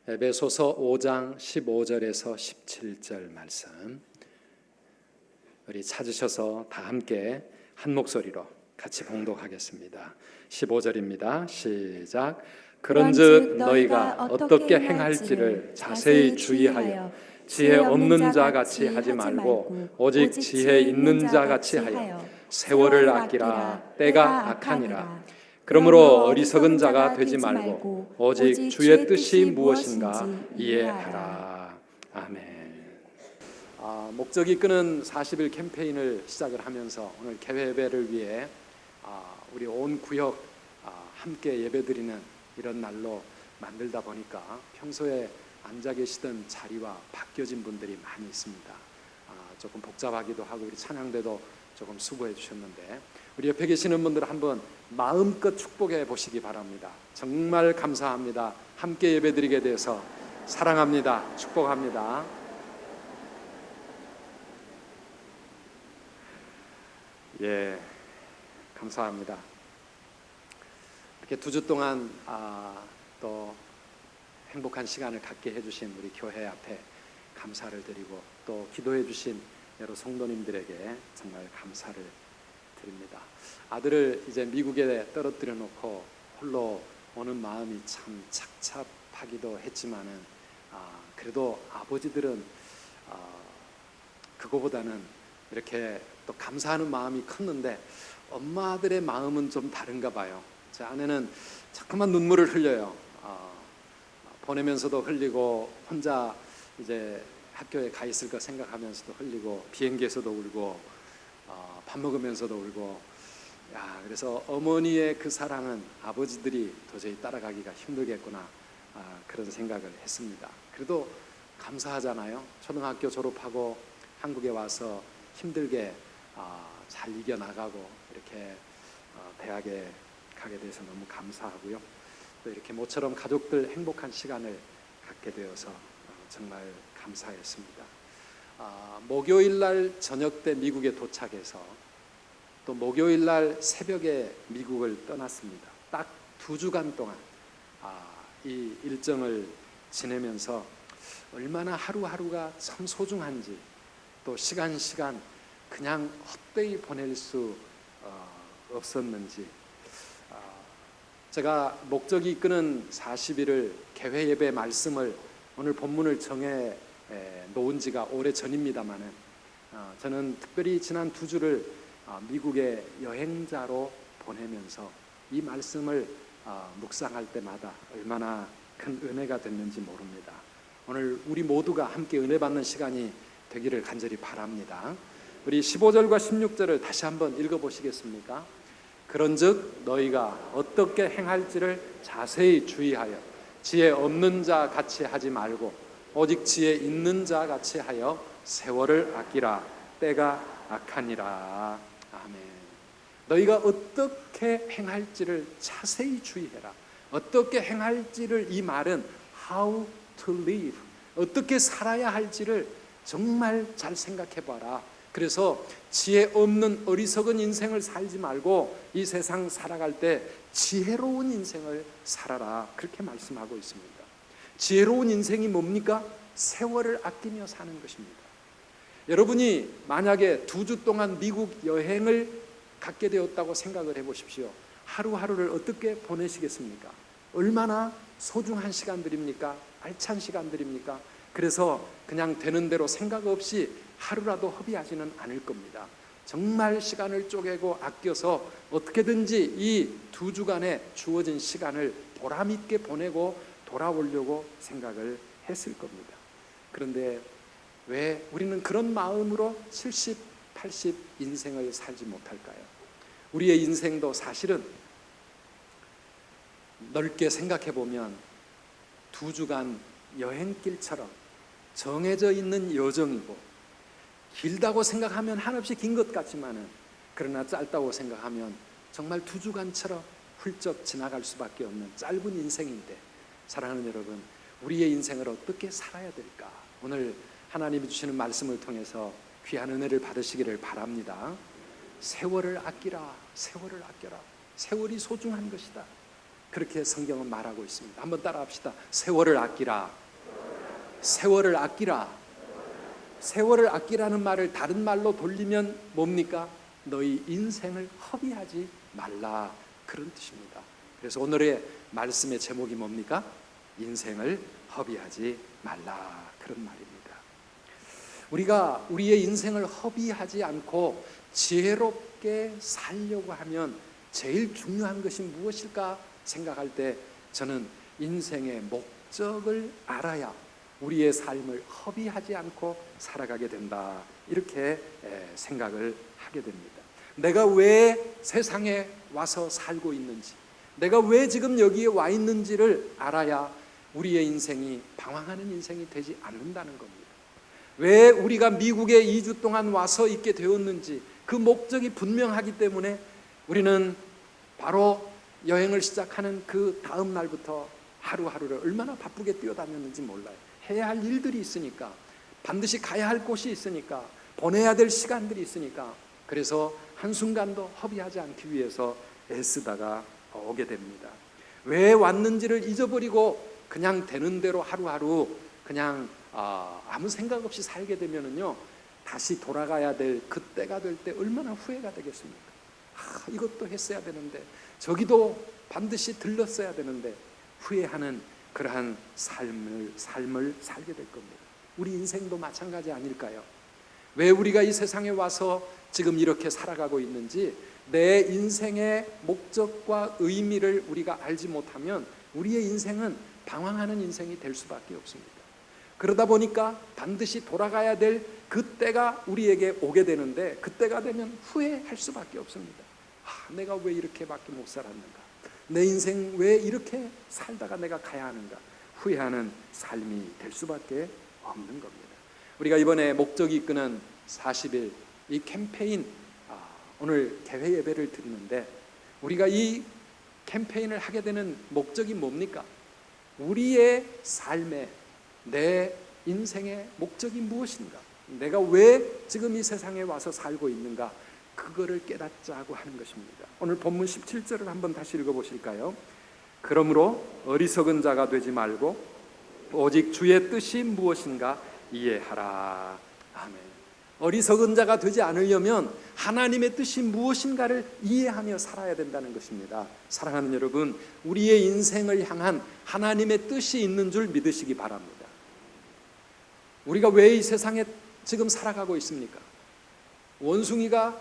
에베소서 5장 15절에서 17절 말씀, 우리 찾으셔서 다 함께 한 목소리로 같이 봉독하겠습니다. 15절입니다. 시작. 그런즉 너희가 어떻게 행할지를 자세히 주의하여 지혜 없는 자 같이 하지 말고 오직 지혜 있는 자 같이 하여 세월을 아끼라. 때가 악하니라. 그러므로 어리석은 자가 되지 말고 오직 주의 뜻이 무엇인가 이해하라. 아멘. 목적이 끄는 40일 캠페인을 시작을 하면서 오늘 개회 예배를 위해 우리 온 구역 함께 예배드리는 이런 날로 만들다 보니까 평소에 앉아 계시던 자리와 바뀌어진 분들이 많이 있습니다. 조금 복잡하기도 하고 우리 찬양대도 조금 수고해 주셨는데, 우리 옆에 계시는 분들 한번 마음껏 축복해 보시기 바랍니다. 정말 감사합니다. 함께 예배드리게 돼서 사랑합니다. 축복합니다. 예, 감사합니다. 이렇게 2주 동안 또 행복한 시간을 갖게 해주신 우리 교회 앞에 감사를 드리고, 또 기도해 주신 여러 성도님들에게 정말 감사를 드립니다. 아들을 이제 미국에 떨어뜨려 놓고 홀로 오는 마음이 참 착잡하기도 했지만은 그래도 아버지들은 그거보다는 이렇게 또 감사하는 마음이 컸는데, 엄마들의 마음은 좀 다른가 봐요. 제 아내는 자꾸만 눈물을 흘려요. 보내면서도 흘리고, 혼자 이제 학교에 가 있을 거 생각하면서도 흘리고, 비행기에서도 울고, 밥 먹으면서도 울고. 그래서 어머니의 그 사랑은 아버지들이 도저히 따라가기가 힘들겠구나, 그런 생각을 했습니다. 그래도 감사하잖아요. 초등학교 졸업하고 한국에 와서 힘들게 잘 이겨나가고 이렇게 대학에 가게 돼서 너무 감사하고요. 또 이렇게 모처럼 가족들 행복한 시간을 갖게 되어서 정말 감사했습니다. 목요일 날 저녁 때 미국에 도착해서 또 목요일 날 새벽에 미국을 떠났습니다. 딱 2주간 동안 이 일정을 지내면서 얼마나 하루하루가 참 소중한지, 또 시간 그냥 헛되이 보낼 수 없었는지, 제가 목적이 이끄는 40일을 개회 예배 말씀을 오늘 본문을 정해 놓은 지가 오래 전입니다만은, 저는 특별히 지난 2주를 미국의 여행자로 보내면서 이 말씀을 묵상할 때마다 얼마나 큰 은혜가 됐는지 모릅니다. 오늘 우리 모두가 함께 은혜 받는 시간이 되기를 간절히 바랍니다. 우리 15절과 16절을 다시 한번 읽어보시겠습니까? 그런즉 너희가 어떻게 행할지를 자세히 주의하여 지혜 없는 자 같이 하지 말고 오직 지혜 있는 자 같이 하여 세월을 아끼라. 때가 악하니라. 아멘. 너희가 어떻게 행할지를 자세히 주의해라. 어떻게 행할지를, 이 말은 how to live, 어떻게 살아야 할지를 정말 잘 생각해 봐라. 그래서 지혜 없는 어리석은 인생을 살지 말고 이 세상 살아갈 때 지혜로운 인생을 살아라. 그렇게 말씀하고 있습니다. 지혜로운 인생이 뭡니까? 세월을 아끼며 사는 것입니다. 여러분이 만약에 2주 동안 미국 여행을 갖게 되었다고 생각을 해보십시오. 하루하루를 어떻게 보내시겠습니까? 얼마나 소중한 시간들입니까? 알찬 시간들입니까? 그래서 그냥 되는 대로 생각 없이 하루라도 허비하지는 않을 겁니다. 정말 시간을 쪼개고 아껴서 어떻게든지 이 2주간의 주어진 시간을 보람있게 보내고 돌아오려고 생각을 했을 겁니다. 그런데 왜 우리는 그런 마음으로 70, 80 인생을 살지 못할까요? 우리의 인생도 사실은 넓게 생각해 보면 2주간 여행길처럼 정해져 있는 여정이고, 길다고 생각하면 한없이 긴 것 같지만은, 그러나 짧다고 생각하면 정말 2주간처럼 훌쩍 지나갈 수밖에 없는 짧은 인생인데, 사랑하는 여러분, 우리의 인생을 어떻게 살아야 될까? 오늘 하나님이 주시는 말씀을 통해서 귀한 은혜를 받으시기를 바랍니다. 세월을 아끼라. 세월을 아껴라. 세월이 소중한 것이다. 그렇게 성경은 말하고 있습니다. 한번 따라합시다. 세월을 아끼라. 세월을 아끼라. 세월을 아끼라는 말을 다른 말로 돌리면 뭡니까? 너희 인생을 허비하지 말라, 그런 뜻입니다. 그래서 오늘의 말씀의 제목이 뭡니까? 인생을 허비하지 말라, 그런 말입니다. 우리가 우리의 인생을 허비하지 않고 지혜롭게 살려고 하면 제일 중요한 것이 무엇일까 생각할 때 저는 인생의 목적을 알아야 우리의 삶을 허비하지 않고 살아가게 된다, 이렇게 생각을 하게 됩니다. 내가 왜 세상에 와서 살고 있는지, 내가 왜 지금 여기에 와 있는지를 알아야 우리의 인생이 방황하는 인생이 되지 않는다는 겁니다. 왜 우리가 미국에 2주 동안 와서 있게 되었는지 그 목적이 분명하기 때문에 우리는 바로 여행을 시작하는 그 다음 날부터 하루하루를 얼마나 바쁘게 뛰어다녔는지 몰라요. 해야 할 일들이 있으니까, 반드시 가야 할 곳이 있으니까, 보내야 될 시간들이 있으니까, 그래서 한순간도 허비하지 않기 위해서 애쓰다가 오게 됩니다. 왜 왔는지를 잊어버리고 그냥 되는 대로 하루하루 그냥 아무 생각 없이 살게 되면은요, 다시 돌아가야 될 그때가 될 때 얼마나 후회가 되겠습니까? 이것도 했어야 되는데, 저기도 반드시 들렀어야 되는데, 후회하는 그러한 삶을 살게 될 겁니다. 우리 인생도 마찬가지 아닐까요? 왜 우리가 이 세상에 와서 지금 이렇게 살아가고 있는지, 내 인생의 목적과 의미를 우리가 알지 못하면 우리의 인생은 방황하는 인생이 될 수밖에 없습니다. 그러다 보니까 반드시 돌아가야 될 그때가 우리에게 오게 되는데, 그때가 되면 후회할 수밖에 없습니다. 내가 왜 이렇게밖에 못 살았는가? 내 인생 왜 이렇게 살다가 내가 가야 하는가? 후회하는 삶이 될 수밖에 없는 겁니다. 우리가 이번에 목적이 이끄는 40일 이 캠페인, 오늘 개회 예배를 드리는데, 우리가 이 캠페인을 하게 되는 목적이 뭡니까? 우리의 삶에, 내 인생의 목적이 무엇인가? 내가 왜 지금 이 세상에 와서 살고 있는가? 그거를 깨닫자고 하는 것입니다. 오늘 본문 17절을 한번 다시 읽어보실까요? 그러므로 어리석은 자가 되지 말고 오직 주의 뜻이 무엇인가 이해하라. 아멘. 어리석은 자가 되지 않으려면 하나님의 뜻이 무엇인가를 이해하며 살아야 된다는 것입니다. 사랑하는 여러분, 우리의 인생을 향한 하나님의 뜻이 있는 줄 믿으시기 바랍니다. 우리가 왜 이 세상에 지금 살아가고 있습니까? 원숭이가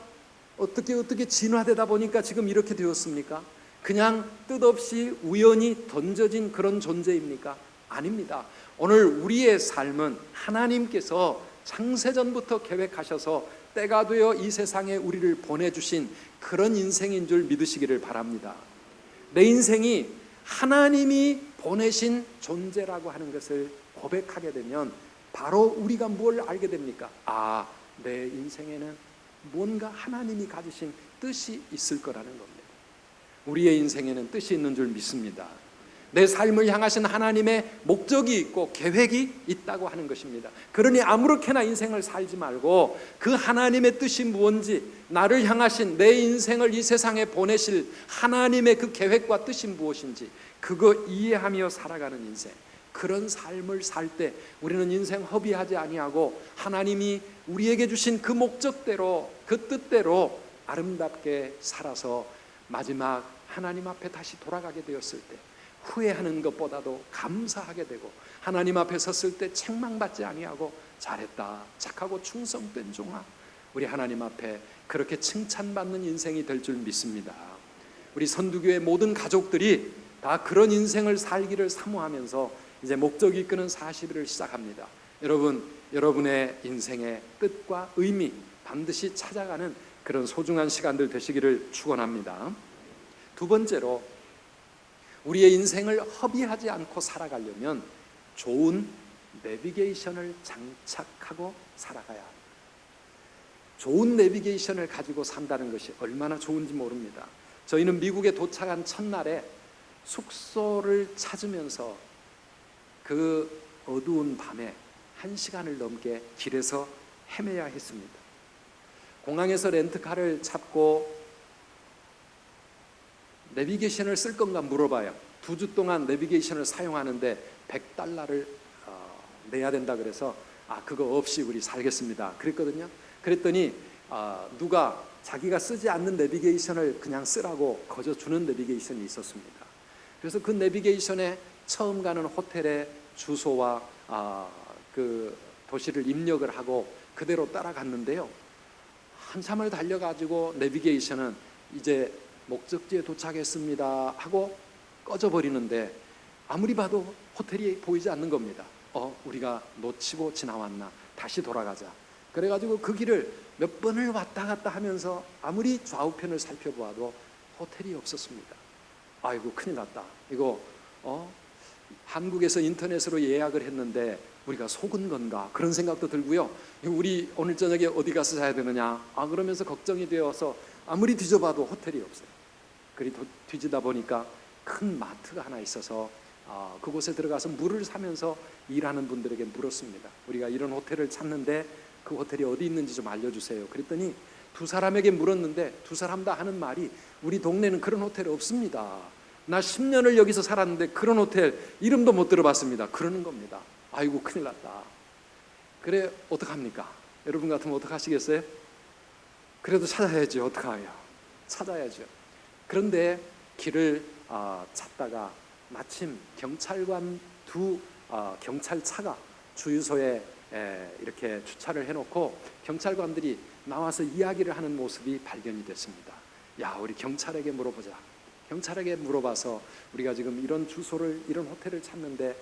어떻게 진화되다 보니까 지금 이렇게 되었습니까? 그냥 뜻없이 우연히 던져진 그런 존재입니까? 아닙니다. 오늘 우리의 삶은 하나님께서 창세전부터 계획하셔서 때가 되어 이 세상에 우리를 보내주신 그런 인생인 줄 믿으시기를 바랍니다. 내 인생이 하나님이 보내신 존재라고 하는 것을 고백하게 되면 바로 우리가 뭘 알게 됩니까? 내 인생에는 뭔가 하나님이 가지신 뜻이 있을 거라는 겁니다. 우리의 인생에는 뜻이 있는 줄 믿습니다. 내 삶을 향하신 하나님의 목적이 있고 계획이 있다고 하는 것입니다. 그러니 아무렇게나 인생을 살지 말고 그 하나님의 뜻이 무엇인지, 나를 향하신 내 인생을 이 세상에 보내실 하나님의 그 계획과 뜻이 무엇인지 그거 이해하며 살아가는 인생, 그런 삶을 살 때 우리는 인생 허비하지 아니하고 하나님이 우리에게 주신 그 목적대로, 그 뜻대로 아름답게 살아서 마지막 하나님 앞에 다시 돌아가게 되었을 때 후회하는 것보다도 감사하게 되고, 하나님 앞에 섰을 때 책망받지 아니하고 잘했다, 착하고 충성된 종아, 우리 하나님 앞에 그렇게 칭찬받는 인생이 될 줄 믿습니다. 우리 선두교의 모든 가족들이 다 그런 인생을 살기를 사모하면서 이제 목적이 이끄는 40일을 시작합니다. 여러분, 여러분의 인생의 뜻과 의미 반드시 찾아가는 그런 소중한 시간들 되시기를 축원합니다. 두 번째로, 우리의 인생을 허비하지 않고 살아가려면 좋은 내비게이션을 장착하고 살아가야 합니다. 좋은 내비게이션을 가지고 산다는 것이 얼마나 좋은지 모릅니다. 저희는 미국에 도착한 첫날에 숙소를 찾으면서 그 어두운 밤에 1시간을 넘게 길에서 헤매야 했습니다. 공항에서 렌트카를 찾고 내비게이션을 쓸 건가 물어봐요. 2주 동안 내비게이션을 사용하는데 $100를 내야 된다 그래서 그거 없이 우리 살겠습니다 그랬거든요. 그랬더니 누가 자기가 쓰지 않는 내비게이션을 그냥 쓰라고 거저 주는 내비게이션이 있었습니다. 그래서 그 내비게이션에 처음 가는 호텔의 주소와 그 도시를 입력을 하고 그대로 따라갔는데요, 한참을 달려가지고 내비게이션은 이제 목적지에 도착했습니다 하고 꺼져버리는데 아무리 봐도 호텔이 보이지 않는 겁니다. 우리가 놓치고 지나왔나, 다시 돌아가자. 그래가지고 그 길을 몇 번을 왔다 갔다 하면서 아무리 좌우편을 살펴보아도 호텔이 없었습니다. 아이고 큰일 났다. 이거 한국에서 인터넷으로 예약을 했는데 우리가 속은 건가, 그런 생각도 들고요. 우리 오늘 저녁에 어디 가서 자야 되느냐 그러면서 걱정이 되어서 아무리 뒤져봐도 호텔이 없어요. 그리 뒤지다 보니까 큰 마트가 하나 있어서 그곳에 들어가서 물을 사면서 일하는 분들에게 물었습니다. 우리가 이런 호텔을 찾는데 그 호텔이 어디 있는지 좀 알려주세요. 그랬더니 두 사람에게 물었는데 두 사람 다 하는 말이, 우리 동네는 그런 호텔 없습니다. 나 10년을 여기서 살았는데 그런 호텔 이름도 못 들어봤습니다. 그러는 겁니다. 아이고 큰일 났다. 그래 어떡합니까? 여러분 같으면 어떡하시겠어요? 그래도 찾아야죠. 어떡해요? 찾아야죠. 그런데 길을 찾다가 마침 경찰관 두 경찰차가 주유소에 이렇게 주차를 해놓고 경찰관들이 나와서 이야기를 하는 모습이 발견이 됐습니다. 야, 우리 경찰에게 물어보자. 경찰에게 물어봐서 우리가 지금 이런 주소를, 이런 호텔을 찾는데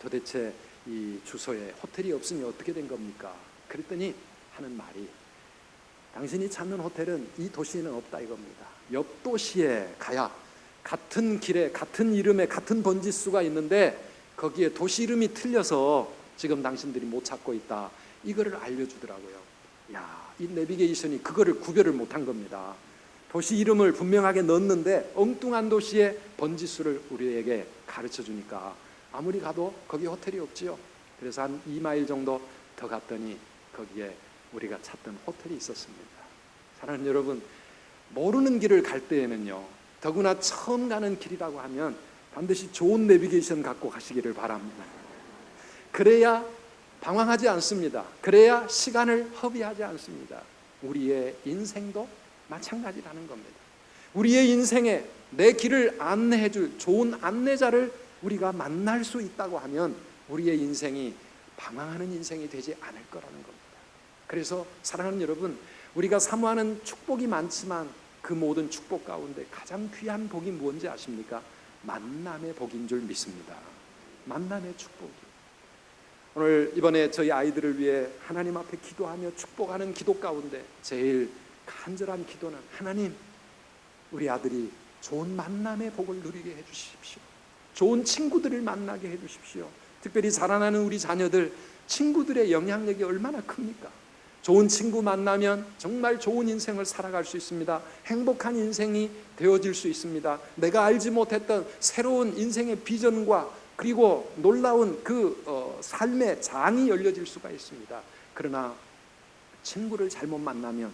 도대체 이 주소에 호텔이 없으니 어떻게 된 겁니까? 그랬더니 하는 말이, 당신이 찾는 호텔은 이 도시에는 없다 이겁니다. 옆 도시에 가야 같은 길에 같은 이름에 같은 번지수가 있는데 거기에 도시 이름이 틀려서 지금 당신들이 못 찾고 있다. 이거를 알려주더라고요. 야, 이 내비게이션이 그거를 구별을 못한 겁니다. 도시 이름을 분명하게 넣었는데 엉뚱한 도시의 번지수를 우리에게 가르쳐 주니까 아무리 가도 거기 호텔이 없지요. 그래서 한 2마일 정도 더 갔더니 거기에 우리가 찾던 호텔이 있었습니다. 사랑하는 여러분, 모르는 길을 갈 때에는요, 더구나 처음 가는 길이라고 하면 반드시 좋은 내비게이션 갖고 가시기를 바랍니다. 그래야 방황하지 않습니다. 그래야 시간을 허비하지 않습니다. 우리의 인생도 마찬가지라는 겁니다. 우리의 인생에 내 길을 안내해 줄 좋은 안내자를 우리가 만날 수 있다고 하면 우리의 인생이 방황하는 인생이 되지 않을 거라는 겁니다. 그래서 사랑하는 여러분, 우리가 사모하는 축복이 많지만 그 모든 축복 가운데 가장 귀한 복이 뭔지 아십니까? 만남의 복인 줄 믿습니다. 만남의 축복이. 오늘 이번에 저희 아이들을 위해 하나님 앞에 기도하며 축복하는 기도 가운데 제일 간절한 기도는, 하나님, 우리 아들이 좋은 만남의 복을 누리게 해주십시오. 좋은 친구들을 만나게 해주십시오. 특별히 자라나는 우리 자녀들, 친구들의 영향력이 얼마나 큽니까? 좋은 친구 만나면 정말 좋은 인생을 살아갈 수 있습니다. 행복한 인생이 되어질 수 있습니다. 내가 알지 못했던 새로운 인생의 비전과 그리고 놀라운 그 삶의 장이 열려질 수가 있습니다. 그러나 친구를 잘못 만나면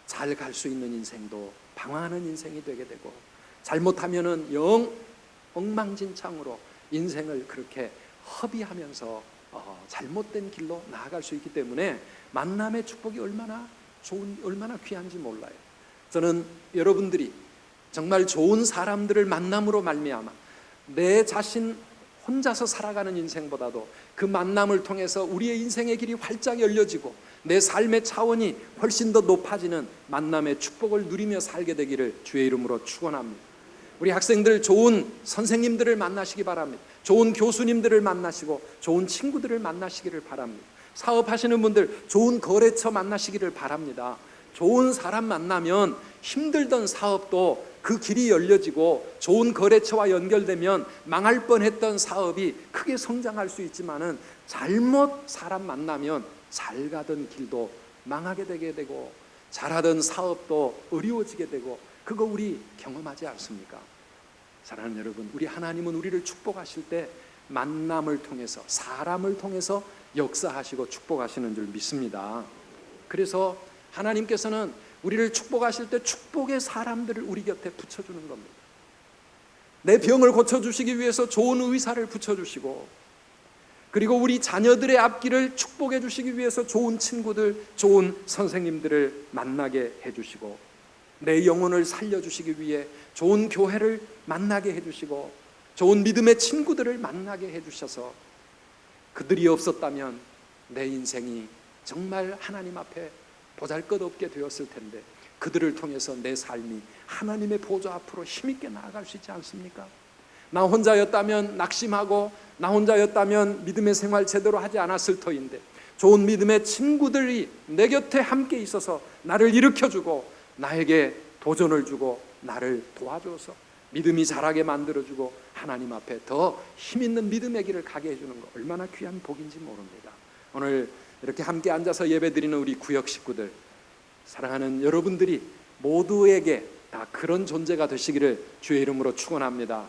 잘 갈 수 있는 인생도 방황하는 인생이 되게 되고, 잘못하면은 엉망진창으로 인생을 그렇게 허비하면서 잘못된 길로 나아갈 수 있기 때문에 만남의 축복이 얼마나 귀한지 몰라요. 저는 여러분들이 정말 좋은 사람들을 만남으로 말미암아 내 자신 혼자서 살아가는 인생보다도 그 만남을 통해서 우리의 인생의 길이 활짝 열려지고 내 삶의 차원이 훨씬 더 높아지는 만남의 축복을 누리며 살게 되기를 주의 이름으로 축원합니다. 우리 학생들 좋은 선생님들을 만나시기 바랍니다. 좋은 교수님들을 만나시고 좋은 친구들을 만나시기를 바랍니다. 사업하시는 분들 좋은 거래처 만나시기를 바랍니다. 좋은 사람 만나면 힘들던 사업도 그 길이 열려지고 좋은 거래처와 연결되면 망할 뻔했던 사업이 크게 성장할 수 있지만은 잘못 사람 만나면 잘 가던 길도 망하게 되게 되고 잘하던 사업도 어려워지게 되고, 그거 우리 경험하지 않습니까? 사랑하는 여러분, 우리 하나님은 우리를 축복하실 때 만남을 통해서, 사람을 통해서 역사하시고 축복하시는 줄 믿습니다. 그래서 하나님께서는 우리를 축복하실 때 축복의 사람들을 우리 곁에 붙여주는 겁니다. 내 병을 고쳐주시기 위해서 좋은 의사를 붙여주시고, 그리고 우리 자녀들의 앞길을 축복해 주시기 위해서 좋은 친구들, 좋은 선생님들을 만나게 해주시고, 내 영혼을 살려주시기 위해 좋은 교회를 만나게 해주시고, 좋은 믿음의 친구들을 만나게 해주셔서, 그들이 없었다면 내 인생이 정말 하나님 앞에 보잘것없게 되었을 텐데, 그들을 통해서 내 삶이 하나님의 보좌 앞으로 힘있게 나아갈 수 있지 않습니까? 나 혼자였다면 낙심하고, 나 혼자였다면 믿음의 생활 제대로 하지 않았을 터인데, 좋은 믿음의 친구들이 내 곁에 함께 있어서 나를 일으켜주고, 나에게 도전을 주고, 나를 도와줘서 믿음이 자라게 만들어주고, 하나님 앞에 더 힘있는 믿음의 길을 가게 해주는 거, 얼마나 귀한 복인지 모릅니다. 오늘 이렇게 함께 앉아서 예배드리는 우리 구역 식구들, 사랑하는 여러분들이 모두에게 다 그런 존재가 되시기를 주의 이름으로 축원합니다.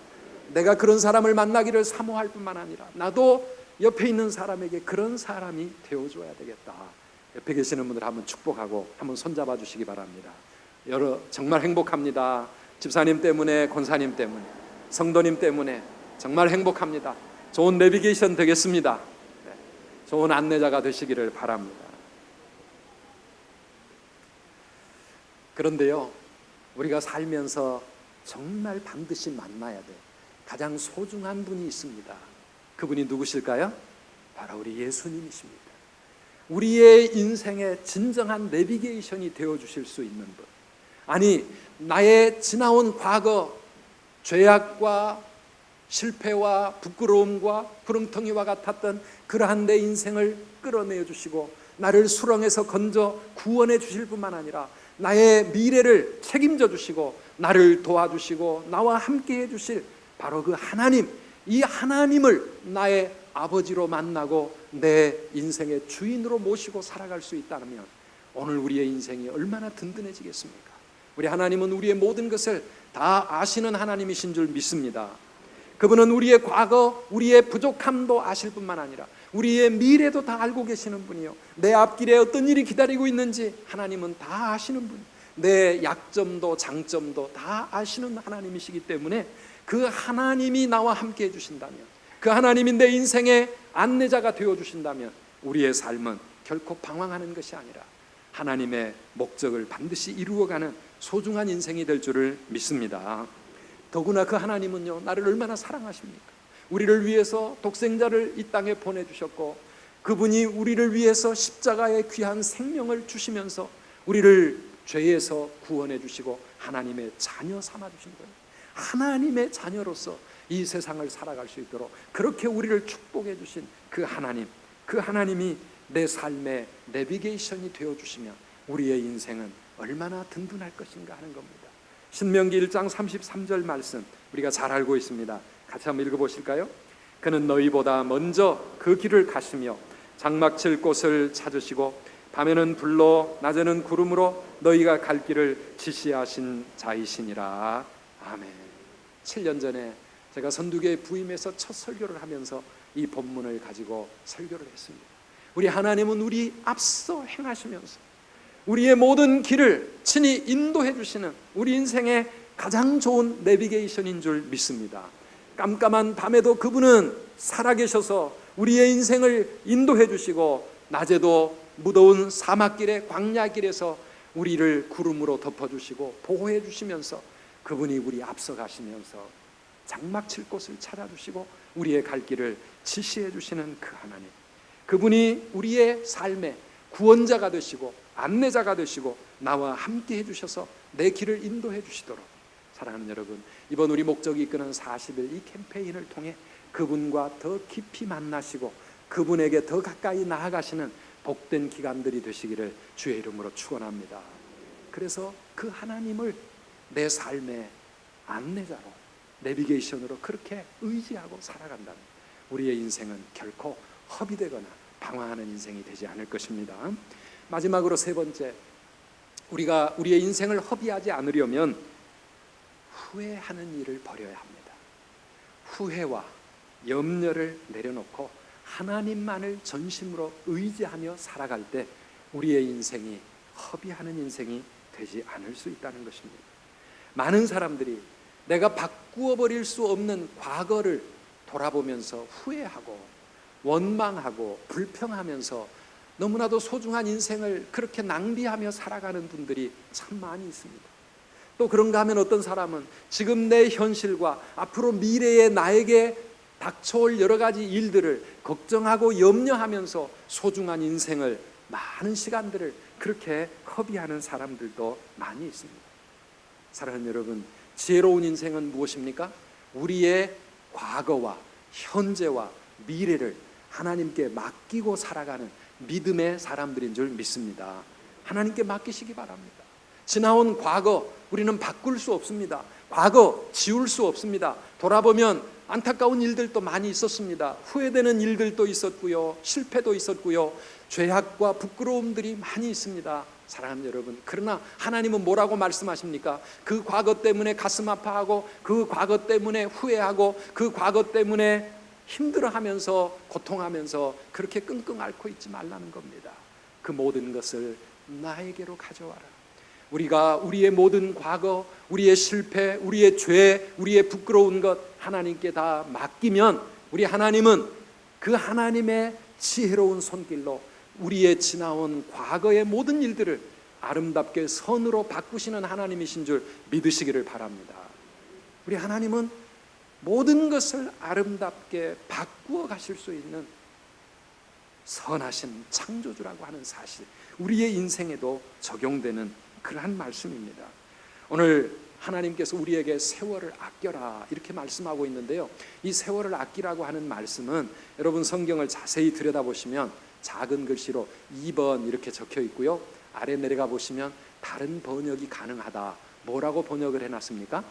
내가 그런 사람을 만나기를 사모할 뿐만 아니라 나도 옆에 있는 사람에게 그런 사람이 되어줘야 되겠다. 옆에 계시는 분들 한번 축복하고 한번 손잡아 주시기 바랍니다. 정말 행복합니다. 집사님 때문에, 권사님 때문에, 성도님 때문에 정말 행복합니다. 좋은 내비게이션 되겠습니다. 좋은 안내자가 되시기를 바랍니다. 그런데요, 우리가 살면서 정말 반드시 만나야 돼 가장 소중한 분이 있습니다. 그분이 누구실까요? 바로 우리 예수님이십니다. 우리의 인생의 진정한 내비게이션이 되어주실 수 있는 분. 아니, 나의 지나온 과거, 죄악과 실패와 부끄러움과 구렁텅이와 같았던 그러한 내 인생을 끌어내어 주시고, 나를 수렁에서 건져 구원해 주실 뿐만 아니라 나의 미래를 책임져 주시고, 나를 도와주시고, 나와 함께 해 주실 바로 그 하나님, 이 하나님을 나의 아버지로 만나고 내 인생의 주인으로 모시고 살아갈 수 있다면 오늘 우리의 인생이 얼마나 든든해지겠습니까? 우리 하나님은 우리의 모든 것을 다 아시는 하나님이신 줄 믿습니다. 그분은 우리의 과거, 우리의 부족함도 아실 뿐만 아니라 우리의 미래도 다 알고 계시는 분이요, 내 앞길에 어떤 일이 기다리고 있는지 하나님은 다 아시는 분, 내 약점도 장점도 다 아시는 하나님이시기 때문에 그 하나님이 나와 함께 해주신다면, 그 하나님이 내 인생의 안내자가 되어주신다면 우리의 삶은 결코 방황하는 것이 아니라 하나님의 목적을 반드시 이루어가는 소중한 인생이 될 줄을 믿습니다. 더구나 그 하나님은요, 나를 얼마나 사랑하십니까? 우리를 위해서 독생자를 이 땅에 보내주셨고, 그분이 우리를 위해서 십자가의 귀한 생명을 주시면서 우리를 죄에서 구원해 주시고 하나님의 자녀 삼아 주신 거예요. 하나님의 자녀로서 이 세상을 살아갈 수 있도록 그렇게 우리를 축복해 주신 그 하나님, 그 하나님이 내 삶의 내비게이션이 되어주시면 우리의 인생은 얼마나 든든할 것인가 하는 겁니다. 신명기 1장 33절 말씀 우리가 잘 알고 있습니다. 같이 한번 읽어보실까요? 그는 너희보다 먼저 그 길을 가시며 장막칠 곳을 찾으시고 밤에는 불로 낮에는 구름으로 너희가 갈 길을 지시하신 자이시니라. 아멘. 7년 전에 제가 선두교에 부임해서 첫 설교를 하면서 이 본문을 가지고 설교를 했습니다. 우리 하나님은 우리 앞서 행하시면서 우리의 모든 길을 친히 인도해 주시는 우리 인생의 가장 좋은 내비게이션인 줄 믿습니다. 깜깜한 밤에도 그분은 살아계셔서 우리의 인생을 인도해 주시고, 낮에도 무더운 사막길에 광야길에서 우리를 구름으로 덮어주시고 보호해 주시면서 그분이 우리 앞서 가시면서 장막칠 곳을 찾아주시고 우리의 갈 길을 지시해 주시는 그 하나님, 그분이 우리의 삶의 구원자가 되시고 안내자가 되시고 나와 함께 해주셔서 내 길을 인도해 주시도록, 사랑하는 여러분, 이번 우리 목적이 이끄는 40일 이 캠페인을 통해 그분과 더 깊이 만나시고 그분에게 더 가까이 나아가시는 복된 기간들이 되시기를 주의 이름으로 축원합니다. 그래서 그 하나님을 내 삶의 안내자로, 내비게이션으로 그렇게 의지하고 살아간다면 우리의 인생은 결코 허비되거나 방황하는 인생이 되지 않을 것입니다. 마지막으로 세 번째, 우리가 우리의 인생을 허비하지 않으려면 후회하는 일을 버려야 합니다. 후회와 염려를 내려놓고 하나님만을 전심으로 의지하며 살아갈 때 우리의 인생이 허비하는 인생이 되지 않을 수 있다는 것입니다. 많은 사람들이 내가 바꾸어 버릴 수 없는 과거를 돌아보면서 후회하고 원망하고 불평하면서 너무나도 소중한 인생을 그렇게 낭비하며 살아가는 분들이 참 많이 있습니다. 또 그런가 하면 어떤 사람은 지금 내 현실과 앞으로 미래의 나에게 닥쳐올 여러 가지 일들을 걱정하고 염려하면서 소중한 인생을, 많은 시간들을 그렇게 허비하는 사람들도 많이 있습니다. 사랑하는 여러분, 지혜로운 인생은 무엇입니까? 우리의 과거와 현재와 미래를 하나님께 맡기고 살아가는 믿음의 사람들인 줄 믿습니다. 하나님께 맡기시기 바랍니다. 지나온 과거 우리는 바꿀 수 없습니다. 과거 지울 수 없습니다. 돌아보면 안타까운 일들도 많이 있었습니다. 후회되는 일들도 있었고요, 실패도 있었고요, 죄악과 부끄러움들이 많이 있습니다. 사랑하는 여러분, 그러나 하나님은 뭐라고 말씀하십니까? 그 과거 때문에 가슴 아파하고, 그 과거 때문에 후회하고, 그 과거 때문에 힘들어하면서 고통하면서 그렇게 끙끙 앓고 있지 말라는 겁니다. 그 모든 것을 나에게로 가져와라. 우리가 우리의 모든 과거, 우리의 실패, 우리의 죄, 우리의 부끄러운 것 하나님께 다 맡기면, 우리 하나님은 그 하나님의 지혜로운 손길로 우리의 지나온 과거의 모든 일들을 아름답게 선으로 바꾸시는 하나님이신 줄 믿으시기를 바랍니다. 우리 하나님은 모든 것을 아름답게 바꾸어 가실 수 있는 선하신 창조주라고 하는 사실, 우리의 인생에도 적용되는 그러한 말씀입니다. 오늘 하나님께서 우리에게 세월을 아껴라 이렇게 말씀하고 있는데요, 이 세월을 아끼라고 하는 말씀은 여러분 성경을 자세히 들여다보시면 작은 글씨로 2번 이렇게 적혀 있고요, 아래 내려가 보시면 다른 번역이 가능하다. 뭐라고 번역을 해놨습니까?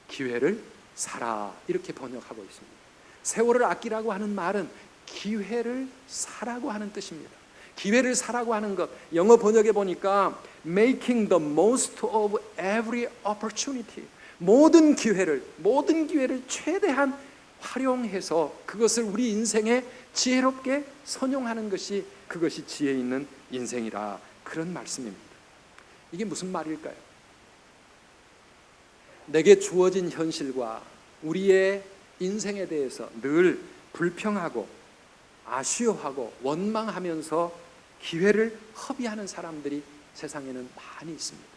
기회를 살아 이렇게 번역하고 있습니다. 세월을 아끼라고 하는 말은 기회를 사라고 하는 뜻입니다. 기회를 사라고 하는 것, 영어 번역에 보니까 making the most of every opportunity, 모든 기회를 최대한 활용해서 그것을 우리 인생에 지혜롭게 선용하는 것이, 그것이 지혜 있는 인생이라, 그런 말씀입니다. 이게 무슨 말일까요? 내게 주어진 현실과 우리의 인생에 대해서 늘 불평하고 아쉬워하고 원망하면서 기회를 허비하는 사람들이 세상에는 많이 있습니다.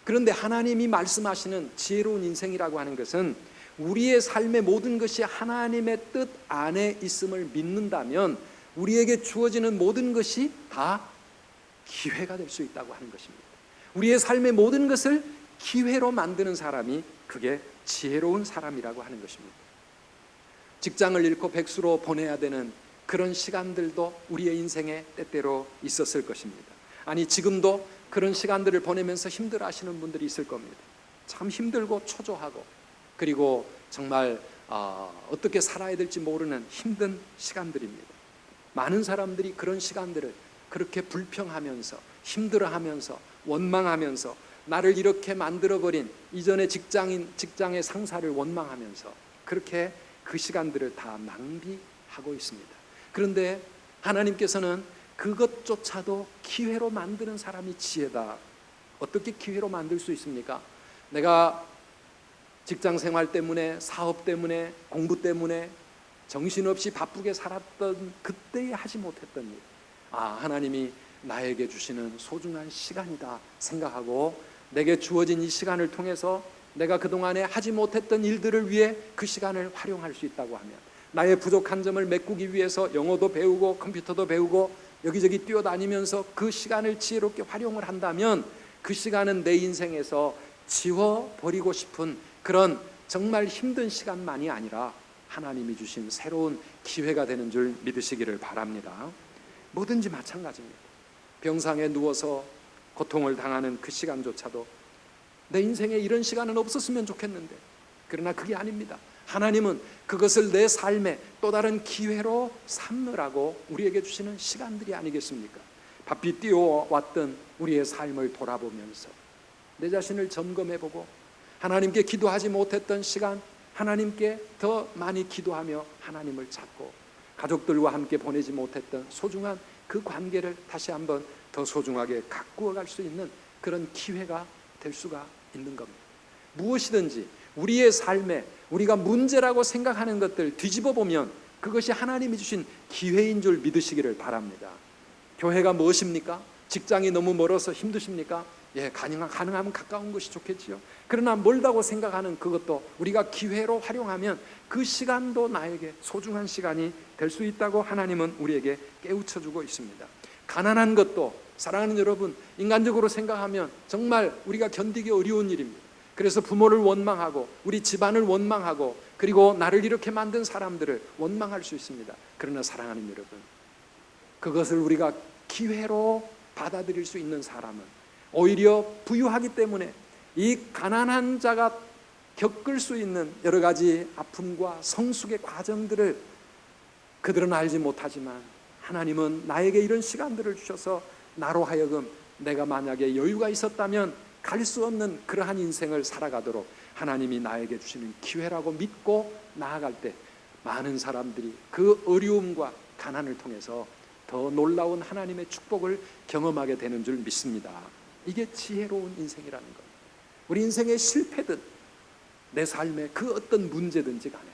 그런데 하나님이 말씀하시는 지혜로운 인생이라고 하는 것은 우리의 삶의 모든 것이 하나님의 뜻 안에 있음을 믿는다면 우리에게 주어지는 모든 것이 다 기회가 될 수 있다고 하는 것입니다. 우리의 삶의 모든 것을 기회로 만드는 사람이, 그게 지혜로운 사람이라고 하는 것입니다. 직장을 잃고 백수로 보내야 되는 그런 시간들도 우리의 인생에 때때로 있었을 것입니다. 아니, 지금도 그런 시간들을 보내면서 힘들어하시는 분들이 있을 겁니다. 참 힘들고 초조하고, 그리고 정말 어떻게 살아야 될지 모르는 힘든 시간들입니다. 많은 사람들이 그런 시간들을 그렇게 불평하면서, 힘들어하면서, 원망하면서, 나를 이렇게 만들어버린 이전의 직장의 상사를 원망하면서 그렇게 그 시간들을 다 낭비하고 있습니다. 그런데 하나님께서는 그것조차도 기회로 만드는 사람이 지혜다. 어떻게 기회로 만들 수 있습니까? 내가 직장 생활 때문에, 사업 때문에, 공부 때문에 정신없이 바쁘게 살았던 그때에 하지 못했던 일, 하나님이 나에게 주시는 소중한 시간이다 생각하고 내게 주어진 이 시간을 통해서 내가 그동안에 하지 못했던 일들을 위해 그 시간을 활용할 수 있다고 하면, 나의 부족한 점을 메꾸기 위해서 영어도 배우고 컴퓨터도 배우고 여기저기 뛰어다니면서 그 시간을 지혜롭게 활용을 한다면 그 시간은 내 인생에서 지워버리고 싶은 그런 정말 힘든 시간만이 아니라 하나님이 주신 새로운 기회가 되는 줄 믿으시기를 바랍니다. 뭐든지 마찬가지입니다. 병상에 누워서 고통을 당하는 그 시간조차도 내 인생에 이런 시간은 없었으면 좋겠는데, 그러나 그게 아닙니다. 하나님은 그것을 내 삶의 또 다른 기회로 삼으라고 우리에게 주시는 시간들이 아니겠습니까? 바삐 뛰어왔던 우리의 삶을 돌아보면서 내 자신을 점검해보고 하나님께 기도하지 못했던 시간, 하나님께 더 많이 기도하며 하나님을 찾고 가족들과 함께 보내지 못했던 소중한 그 관계를 다시 한번 더 소중하게 가꾸어 갈 수 있는 그런 기회가 될 수가 있는 겁니다. 무엇이든지 우리의 삶에 우리가 문제라고 생각하는 것들 뒤집어 보면 그것이 하나님이 주신 기회인 줄 믿으시기를 바랍니다. 교회가 무엇입니까? 직장이 너무 멀어서 힘드십니까? 예, 가능하면 가까운 것이 좋겠지요. 그러나 멀다고 생각하는 그것도 우리가 기회로 활용하면 그 시간도 나에게 소중한 시간이 될 수 있다고 하나님은 우리에게 깨우쳐주고 있습니다. 가난한 것도 사랑하는 여러분, 인간적으로 생각하면 정말 우리가 견디기 어려운 일입니다. 그래서 부모를 원망하고 우리 집안을 원망하고 그리고 나를 이렇게 만든 사람들을 원망할 수 있습니다. 그러나 사랑하는 여러분, 그것을 우리가 기회로 받아들일 수 있는 사람은 오히려 부유하기 때문에 이 가난한 자가 겪을 수 있는 여러 가지 아픔과 성숙의 과정들을 그들은 알지 못하지만 하나님은 나에게 이런 시간들을 주셔서 나로 하여금 내가 만약에 여유가 있었다면 갈 수 없는 그러한 인생을 살아가도록 하나님이 나에게 주시는 기회라고 믿고 나아갈 때 많은 사람들이 그 어려움과 가난을 통해서 더 놀라운 하나님의 축복을 경험하게 되는 줄 믿습니다. 이게 지혜로운 인생이라는 것. 우리 인생의 실패든 내 삶의 그 어떤 문제든지 간에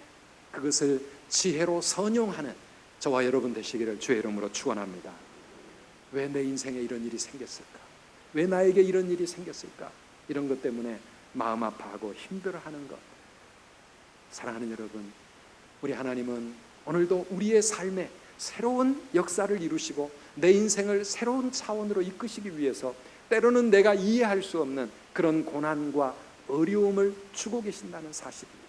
그것을 지혜로 선용하는 저와 여러분 되시기를 주의 이름으로 축원합니다. 왜 내 인생에 이런 일이 생겼을까? 왜 나에게 이런 일이 생겼을까? 이런 것 때문에 마음 아파하고 힘들어하는 것. 사랑하는 여러분, 우리 하나님은 오늘도 우리의 삶에 새로운 역사를 이루시고 내 인생을 새로운 차원으로 이끄시기 위해서 때로는 내가 이해할 수 없는 그런 고난과 어려움을 주고 계신다는 사실입니다.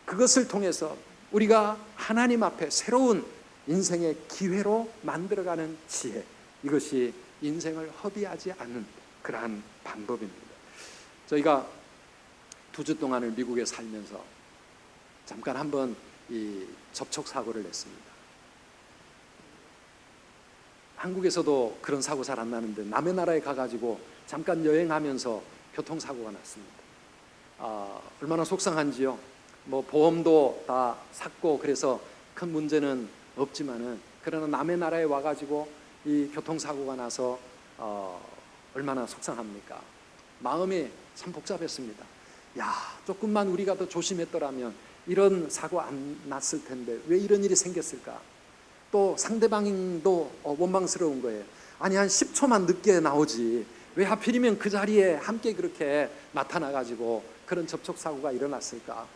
그것을 통해서 우리가 하나님 앞에 새로운 인생의 기회로 만들어가는 지혜, 이것이 인생을 허비하지 않는 그러한 방법입니다. 저희가 2주 동안을 미국에 살면서 잠깐 한번 이 접촉사고를 냈습니다. 한국에서도 그런 사고 잘 안 나는데 남의 나라에 가가지고 잠깐 여행하면서 교통사고가 났습니다. 얼마나 속상한지요. 뭐 보험도 다 샀고 그래서 큰 문제는 없지만은 그러나 남의 나라에 와가지고 이 교통사고가 나서 얼마나 속상합니까? 마음이 참 복잡했습니다. 야, 조금만 우리가 더 조심했더라면 이런 사고 안 났을 텐데 왜 이런 일이 생겼을까? 또 상대방도 원망스러운 거예요. 아니 한 10초만 늦게 나오지 왜 하필이면 그 자리에 함께 그렇게 나타나가지고 그런 접촉사고가 일어났을까?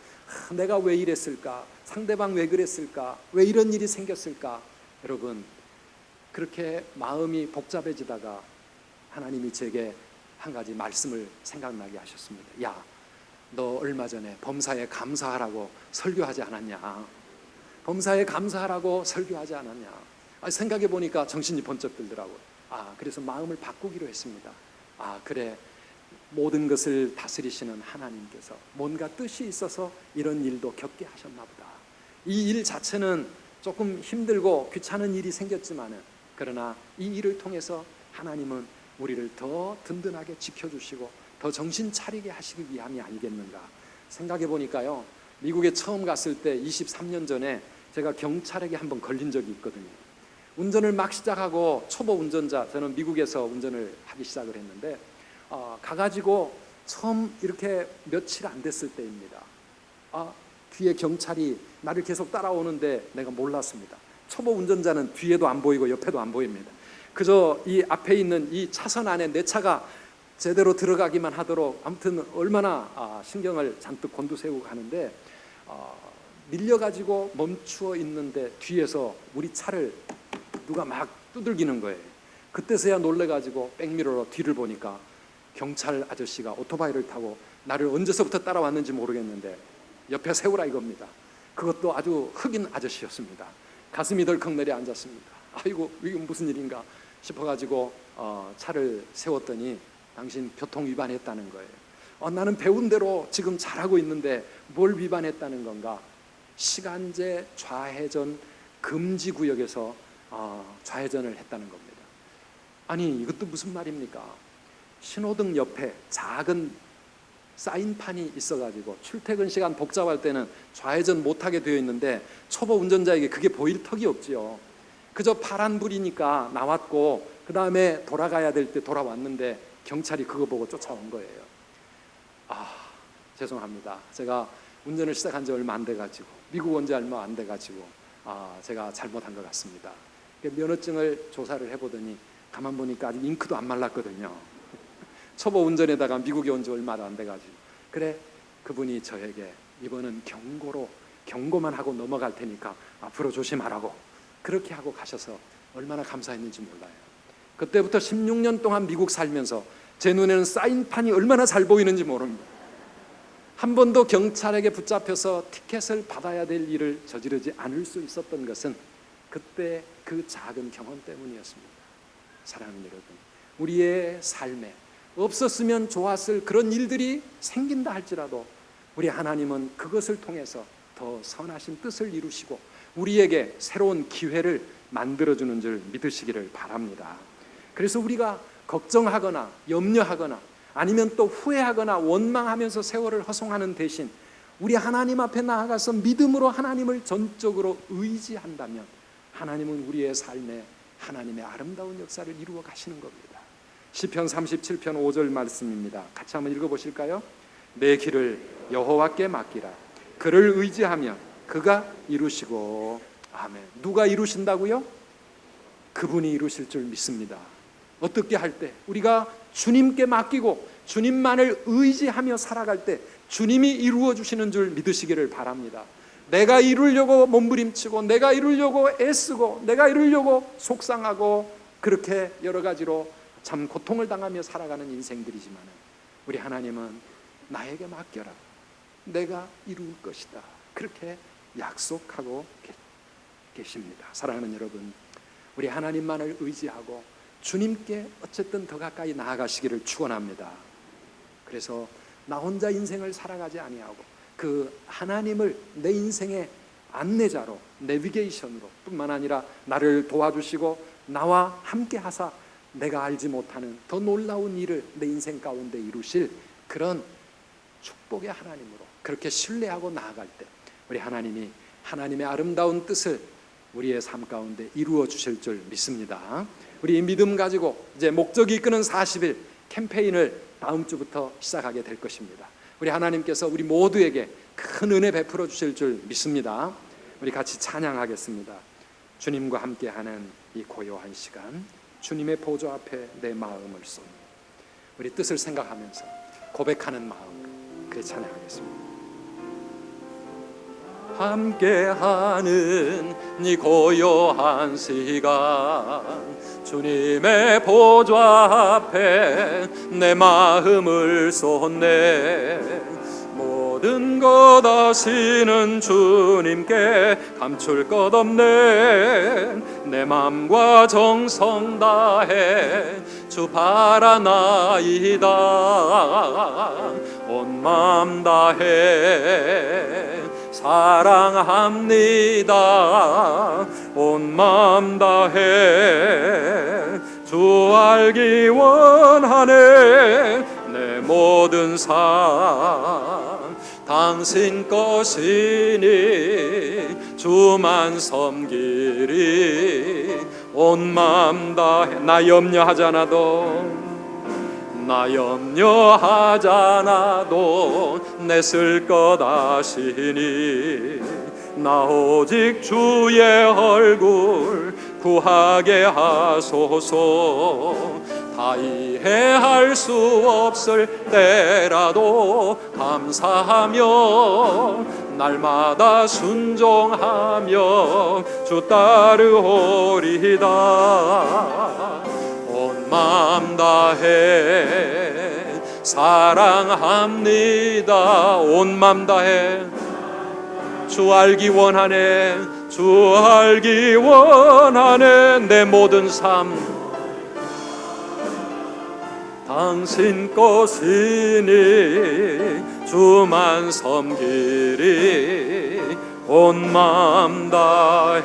내가 왜 이랬을까? 상대방 왜 그랬을까? 왜 이런 일이 생겼을까? 여러분, 그렇게 마음이 복잡해지다가 하나님이 제게 한 가지 말씀을 생각나게 하셨습니다. 야, 너 얼마 전에 범사에 감사하라고 설교하지 않았냐? 범사에 감사하라고 설교하지 않았냐? 생각해 보니까 정신이 번쩍 들더라고요. 그래서 마음을 바꾸기로 했습니다. 그래, 모든 것을 다스리시는 하나님께서 뭔가 뜻이 있어서 이런 일도 겪게 하셨나 보다. 이 일 자체는 조금 힘들고 귀찮은 일이 생겼지만은 그러나 이 일을 통해서 하나님은 우리를 더 든든하게 지켜주시고 더 정신 차리게 하시기 위함이 아니겠는가 생각해 보니까요, 미국에 처음 갔을 때 23년 전에 제가 경찰에게 한번 걸린 적이 있거든요. 운전을 막 시작하고 초보 운전자, 저는 미국에서 운전을 하기 시작을 했는데 가가지고 처음 이렇게 며칠 안 됐을 때입니다. 뒤에 경찰이 나를 계속 따라오는데 내가 몰랐습니다. 초보 운전자는 뒤에도 안 보이고 옆에도 안 보입니다. 그저 이 앞에 있는 이 차선 안에 내 차가 제대로 들어가기만 하도록 아무튼 얼마나 신경을 잔뜩 곤두세우고 가는데 밀려가지고 멈추어 있는데 뒤에서 우리 차를 누가 막 두들기는 거예요. 그때서야 놀래가지고 백미러로 뒤를 보니까 경찰 아저씨가 오토바이를 타고 나를 언제서부터 따라왔는지 모르겠는데 옆에 세우라 이겁니다. 그것도 아주 흑인 아저씨였습니다. 가슴이 덜컥 내려앉았습니다. 아이고 이게 무슨 일인가 싶어가지고 차를 세웠더니 당신 교통 위반했다는 거예요. 나는 배운 대로 지금 잘하고 있는데 뭘 위반했다는 건가? 시간제 좌회전 금지 구역에서 좌회전을 했다는 겁니다. 아니 이것도 무슨 말입니까? 신호등 옆에 작은 사인판이 있어가지고 출퇴근 시간 복잡할 때는 좌회전 못하게 되어 있는데 초보 운전자에게 그게 보일 턱이 없지요. 그저 파란불이니까 나왔고 그 다음에 돌아가야 될 때 돌아왔는데 경찰이 그거 보고 쫓아온 거예요. 죄송합니다. 제가 운전을 시작한 지 얼마 안 돼가지고, 미국 온 지 얼마 안 돼가지고 제가 잘못한 것 같습니다. 면허증을 조사를 해보더니 가만 보니까 아직 잉크도 안 말랐거든요. 초보 운전에다가 미국에 온 지 얼마 안 돼가지고, 그래 그분이 저에게 이번은 경고만 하고 넘어갈 테니까 앞으로 조심하라고 그렇게 하고 가셔서 얼마나 감사했는지 몰라요. 그때부터 16년 동안 미국 살면서 제 눈에는 사인판이 얼마나 잘 보이는지 모릅니다. 한 번도 경찰에게 붙잡혀서 티켓을 받아야 될 일을 저지르지 않을 수 있었던 것은 그때 그 작은 경험 때문이었습니다. 사랑하는 여러분, 우리의 삶에 없었으면 좋았을 그런 일들이 생긴다 할지라도 우리 하나님은 그것을 통해서 더 선하신 뜻을 이루시고 우리에게 새로운 기회를 만들어주는 줄 믿으시기를 바랍니다. 그래서 우리가 걱정하거나 염려하거나 아니면 또 후회하거나 원망하면서 세월을 허송하는 대신 우리 하나님 앞에 나아가서 믿음으로 하나님을 전적으로 의지한다면 하나님은 우리의 삶에 하나님의 아름다운 역사를 이루어 가시는 겁니다. 시편 37편 5절 말씀입니다. 같이 한번 읽어보실까요? 내 길을 여호와께 맡기라. 그를 의지하면 그가 이루시고. 아멘. 누가 이루신다고요? 그분이 이루실 줄 믿습니다. 어떻게 할 때? 우리가 주님께 맡기고 주님만을 의지하며 살아갈 때 주님이 이루어 주시는 줄 믿으시기를 바랍니다. 내가 이루려고 몸부림치고 내가 이루려고 애쓰고 내가 이루려고 속상하고 그렇게 여러 가지로 참 고통을 당하며 살아가는 인생들이지만 우리 하나님은 나에게 맡겨라. 내가 이룰 것이다. 그렇게 약속하고 계십니다. 사랑하는 여러분, 우리 하나님만을 의지하고 주님께 어쨌든 더 가까이 나아가시기를 축원합니다. 그래서 나 혼자 인생을 살아가지 아니하고 그 하나님을 내 인생의 안내자로, 내비게이션으로 뿐만 아니라 나를 도와주시고 나와 함께 하사 내가 알지 못하는 더 놀라운 일을 내 인생 가운데 이루실 그런 축복의 하나님으로 그렇게 신뢰하고 나아갈 때 우리 하나님이 하나님의 아름다운 뜻을 우리의 삶 가운데 이루어 주실 줄 믿습니다. 우리 믿음 가지고 이제 목적이 이끄는 40일 캠페인을 다음 주부터 시작하게 될 것입니다. 우리 하나님께서 우리 모두에게 큰 은혜 베풀어 주실 줄 믿습니다. 우리 같이 찬양하겠습니다. 주님과 함께하는 이 고요한 시간, 주님의 보좌 앞에 내 마음을 쏟는 우리 뜻을 생각하면서 고백하는 마음, 그래 찬양하겠습니다. 함께하는 이 고요한 시간, 주님의 보좌 앞에 내 마음을 쏟네. 모든 것 아시는 주님께 감출 것 없네. 내 맘과 정성 다해 주 바라나이다. 온 맘 다해 사랑합니다. 온 맘 다해 주 알기 원하네. 내 모든 삶 당신 것이니 주만 섬기리. 온 맘 다해 나 염려하잖아도 내 쓸 것 아시니. 나 오직 주의 얼굴 구하게 하소서. 다 이해할 수 없을 때라도 감사하며 날마다 순종하며 주 따르오리다. 온 마음 다해 사랑합니다. 온 마음 다해 주 알기 원하네. 주 알기 원하네. 내 모든 삶 당신 것이니 주만 섬기리. 온 마음 다해